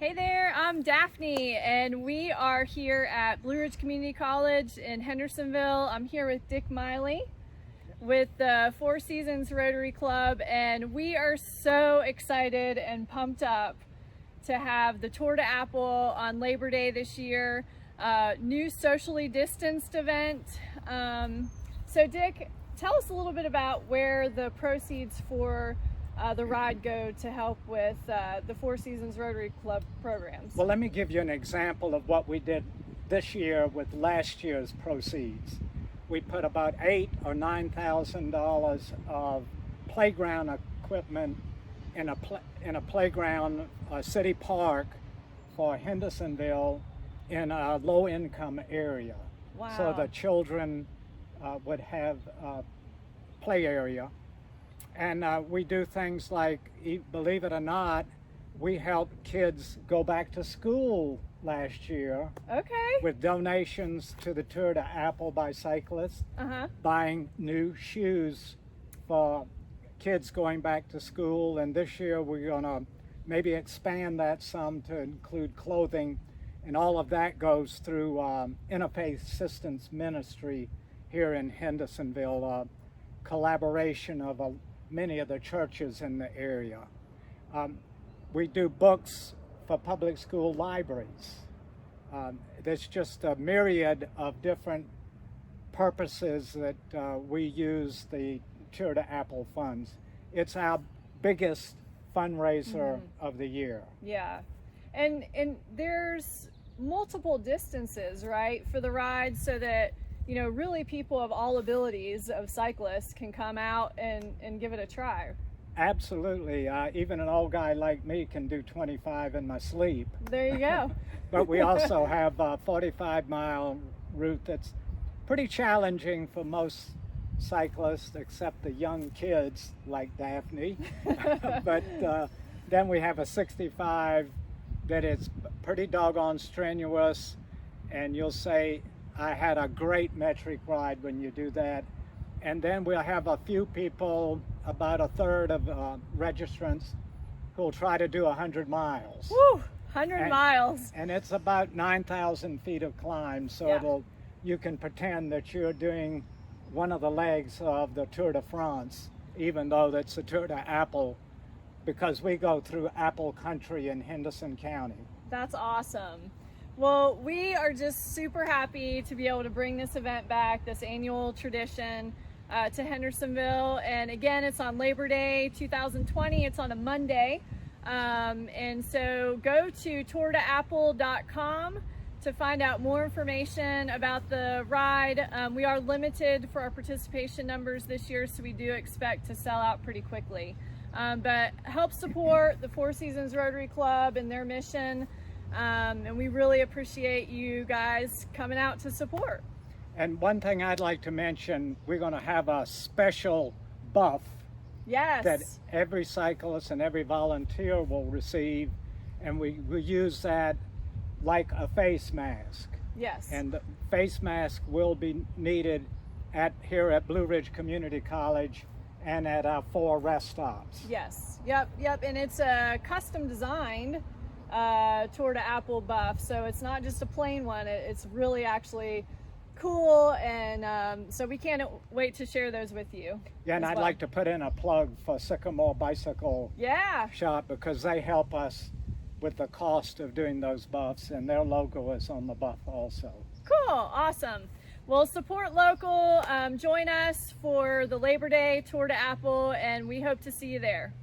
Hey there, I'm Daphne, and we are here at Blue Ridge Community College in Hendersonville. I'm here with Dick Miley with the Four Seasons Rotary Club, and we are so excited and pumped up to have the Tour to Apple on Labor Day this year, new socially distanced event. So Dick, tell us a little bit about where the proceeds for the ride go to help with the Four Seasons Rotary Club programs. Well, let me give you an example of what we did this year with last year's proceeds. We put about $8,000 or $9,000 of playground equipment in a playground, city park for Hendersonville in a low-income area. Wow. So the children would have a play area. And we do things like, believe it or not, we helped kids go back to school last year. Okay. With donations to the Tour to Apple by cyclists, buying new shoes for kids going back to school. And this year we're going to maybe expand that some to include clothing. And all of that goes through Interfaith Assistance Ministry here in Hendersonville, collaboration of many of the churches in the area. We do books for public school libraries. There's just a myriad of different purposes that we use the Tour to Apple funds. It's our biggest fundraiser of the year. Yeah, and there's multiple distances, right, for the ride, so that really people of all abilities of cyclists can come out and give it a try. Absolutely. Even an old guy like me can do 25 in my sleep. There you go. But we also have a 45-mile route that's pretty challenging for most cyclists, except the young kids like Daphne. But then we have a 65 that is pretty doggone strenuous, and you'll say, I had a great metric ride when you do that. And then we'll have a few people, about a third of registrants, who will try to do 100 miles. Woo! 100 miles. And it's about 9,000 feet of climb, so you can pretend that you're doing one of the legs of the Tour de France, even though that's the Tour to Apple, because we go through Apple Country in Henderson County. That's awesome. Well, we are just super happy to be able to bring this event back, this annual tradition, to Hendersonville. And again, it's on Labor Day 2020. It's on a Monday. And so go to tourtoapple.com to find out more information about the ride. We are limited for our participation numbers this year, so we do expect to sell out pretty quickly. But help support the Four Seasons Rotary Club and their mission. And we really appreciate you guys coming out to support. And one thing I'd like to mention, we're going to have a special buff that every cyclist and every volunteer will receive, and we use that like a face mask. Yes. And the face mask will be needed here at Blue Ridge Community College and at our 4 rest stops. Yes. Yep. And it's a custom designed Tour to Apple buff, so it's not just a plain one. It's really actually cool, and so we can't wait to share those with you. Yeah, and I'd like to put in a plug for Sycamore Bicycle Shop, because they help us with the cost of doing those buffs, and their logo is on the buff also. Cool. Awesome. Well, support local, join us for the Labor Day Tour to Apple, and we hope to see you there.